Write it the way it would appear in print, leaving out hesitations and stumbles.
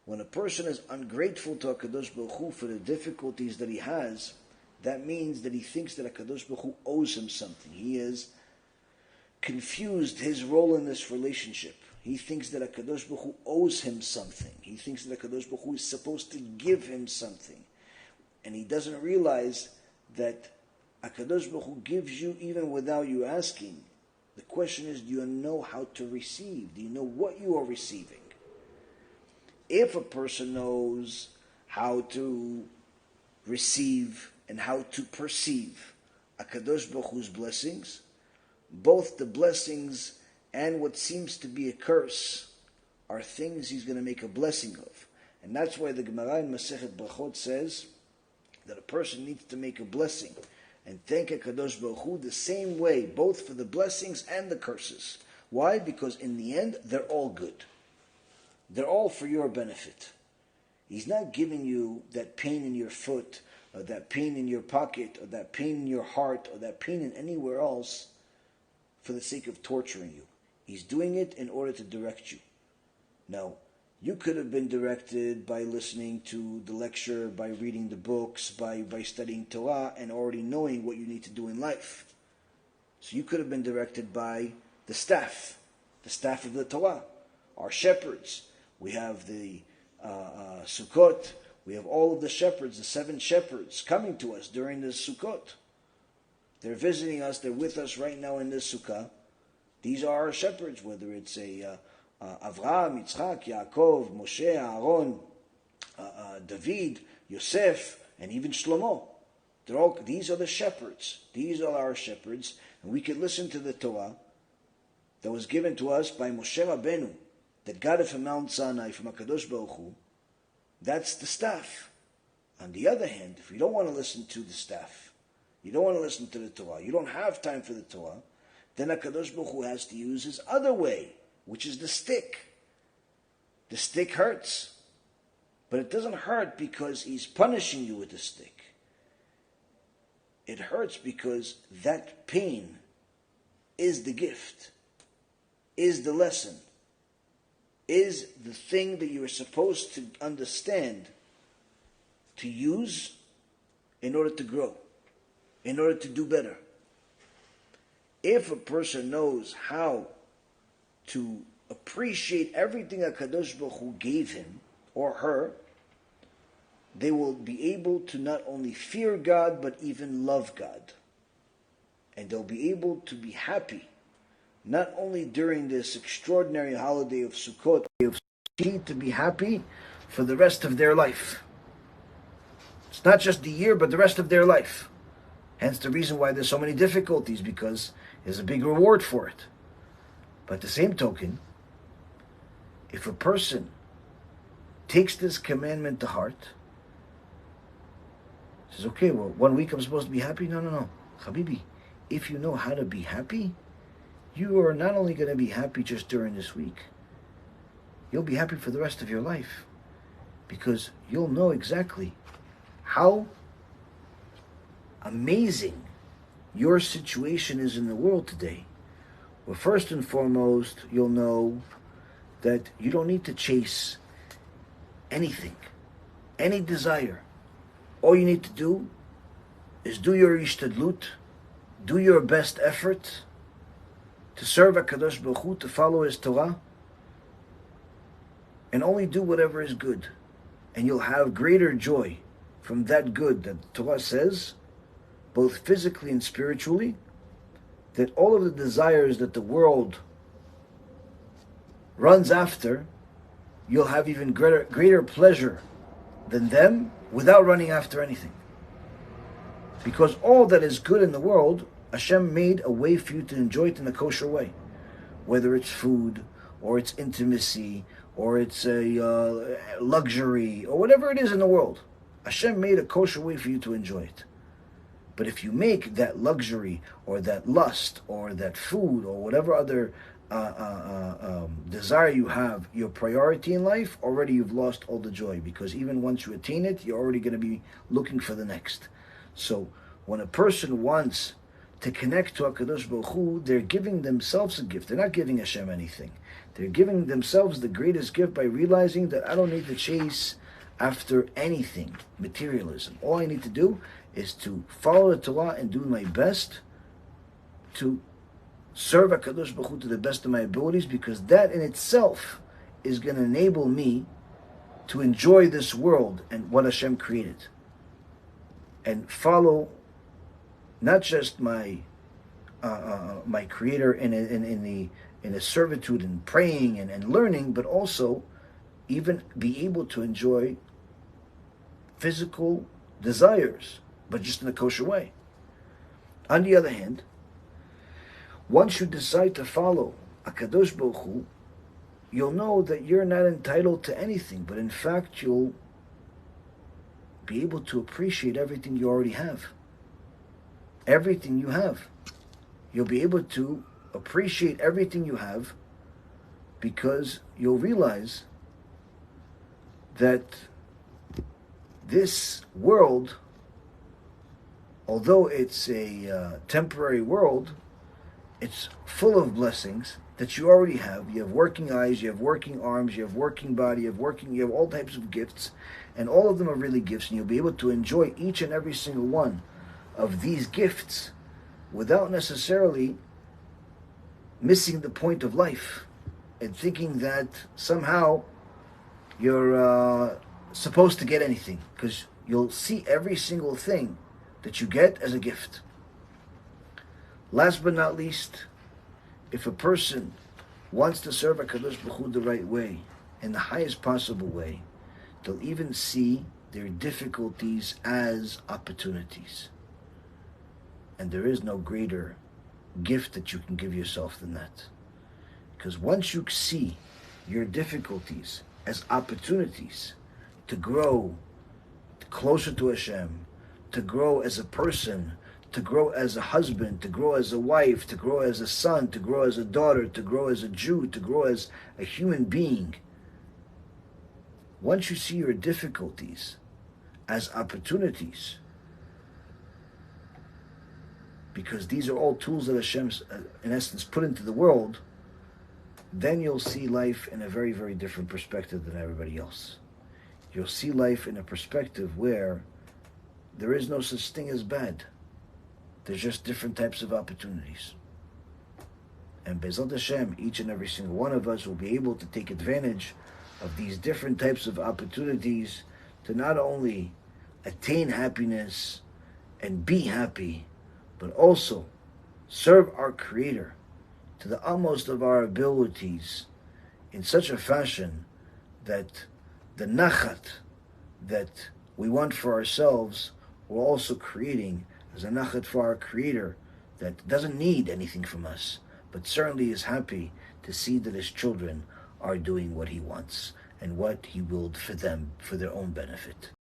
When a person is ungrateful to HaKadosh Baruch Hu for the difficulties that he has, that means that he thinks that HaKadosh Baruch Hu owes him something. He has confused his role in this relationship. He thinks that HaKadosh Baruch Hu owes him something. He thinks that HaKadosh Baruch Hu is supposed to give him something. And he doesn't realize that HaKadosh Baruch Hu gives you even without you asking. The question is, do you know how to receive? Do you know what you are receiving? If a person knows how to receive and how to perceive HaKadosh Baruch Hu's blessings, both the blessings and what seems to be a curse are things he's going to make a blessing of. And that's why the Gemara in Masechet Brachot says that a person needs to make a blessing and thank HaKadosh Baruch Hu the same way, both for the blessings and the curses. Why? Because in the end, they're all good. They're all for your benefit. He's not giving you that pain in your foot, or that pain in your pocket, or that pain in your heart, or that pain in anywhere else for the sake of torturing you. He's doing it in order to direct you. Now, you could have been directed by listening to the lecture, by reading the books, by studying Torah, and already knowing what you need to do in life. So you could have been directed by the staff of the Torah, our shepherds. We have the Sukkot. We have all of the shepherds, the 7 shepherds, coming to us during the Sukkot. They're visiting us. They're with us right now in this Sukkah. These are our shepherds, whether it's Avraham, Yitzchak, Yaakov, Moshe, Aaron, David, Yosef, and even Shlomo. These are the shepherds. These are our shepherds. And we can listen to the Torah that was given to us by Moshe Rabbeinu, that got it from Mount Sinai, from HaKadosh Baruch Hu. That's the staff. On the other hand, if you don't want to listen to the staff, you don't want to listen to the Torah, you don't have time for the Torah, then HaKadosh Baruch Hu has to use his other way, which is the stick. The stick hurts. But it doesn't hurt because he's punishing you with the stick. It hurts because that pain is the gift, is the lesson, is the thing that you are supposed to understand, to use in order to grow, in order to do better. If a person knows how to appreciate everything HaKadosh Baruch Hu gave him or her, they will be able to not only fear God, but even love God. And they'll be able to be happy, not only during this extraordinary holiday of Sukkot, to be happy for the rest of their life. It's not just the year, but the rest of their life. Hence the reason why there's so many difficulties, because there's a big reward for it. But at the same token, if a person takes this commandment to heart, says, okay, well, 1 week I'm supposed to be happy? No. Habibi, if you know how to be happy, you are not only going to be happy just during this week, you'll be happy for the rest of your life, because you'll know exactly how amazing your situation is in the world today. Well, first and foremost, you'll know that you don't need to chase anything, any desire. All you need to do is do your ishtadlut, do your best effort to serve HaKadosh Baruch Hu, to follow His Torah, and only do whatever is good. And you'll have greater joy from that good that the Torah says, both physically and spiritually, that all of the desires that the world runs after, you'll have even greater pleasure than them without running after anything. Because all that is good in the world, Hashem made a way for you to enjoy it in a kosher way. Whether it's food, or it's intimacy, or it's a luxury, or whatever it is in the world. Hashem made a kosher way for you to enjoy it. But if you make that luxury, or that lust, or that food, or whatever other desire you have, your priority in life, already you've lost all the joy. Because even once you attain it, you're already going to be looking for the next. So when a person wants to connect to HaKadosh Baruch Hu, they're giving themselves a gift. They're not giving Hashem anything. They're giving themselves the greatest gift by realizing that I don't need to chase after anything, materialism. All I need to do is to follow the Torah and do my best to serve HaKadosh Baruch Hu to the best of my abilities, because that in itself is going to enable me to enjoy this world and what Hashem created, and follow not just my Creator in a servitude and praying and learning, but also even be able to enjoy physical desires, but just in a kosher way. On the other hand, once you decide to follow HaKadosh Baruch Hu, you'll know that you're not entitled to anything, but in fact you'll be able to appreciate everything you already have. Everything you have. You'll be able to appreciate everything you have, because you'll realize that this world, although it's a temporary world, it's full of blessings that you already have. You have working eyes, you have working arms, you have working body, you have all types of gifts, and all of them are really gifts, and you'll be able to enjoy each and every single one of these gifts without necessarily missing the point of life and thinking that somehow you're supposed to get anything, because you'll see every single thing that you get as a gift. Last but not least, if a person wants to serve HaKadosh Baruch Hu the right way, in the highest possible way, they'll even see their difficulties as opportunities. And there is no greater gift that you can give yourself than that. Because once you see your difficulties as opportunities to grow closer to Hashem, to grow as a person, to grow as a husband, to grow as a wife, to grow as a son, to grow as a daughter, to grow as a Jew, to grow as a human being. Once you see your difficulties as opportunities, because these are all tools that Hashem, in essence, put into the world, then you'll see life in a very, very different perspective than everybody else. You'll see life in a perspective where there is no such thing as bad. There's just different types of opportunities. And Be'ezrat Hashem, each and every single one of us will be able to take advantage of these different types of opportunities to not only attain happiness and be happy, but also serve our Creator to the utmost of our abilities in such a fashion that the nachat that we want for ourselves, we're also creating as a nachat for our Creator that doesn't need anything from us, but certainly is happy to see that His children are doing what He wants and what He willed for them for their own benefit.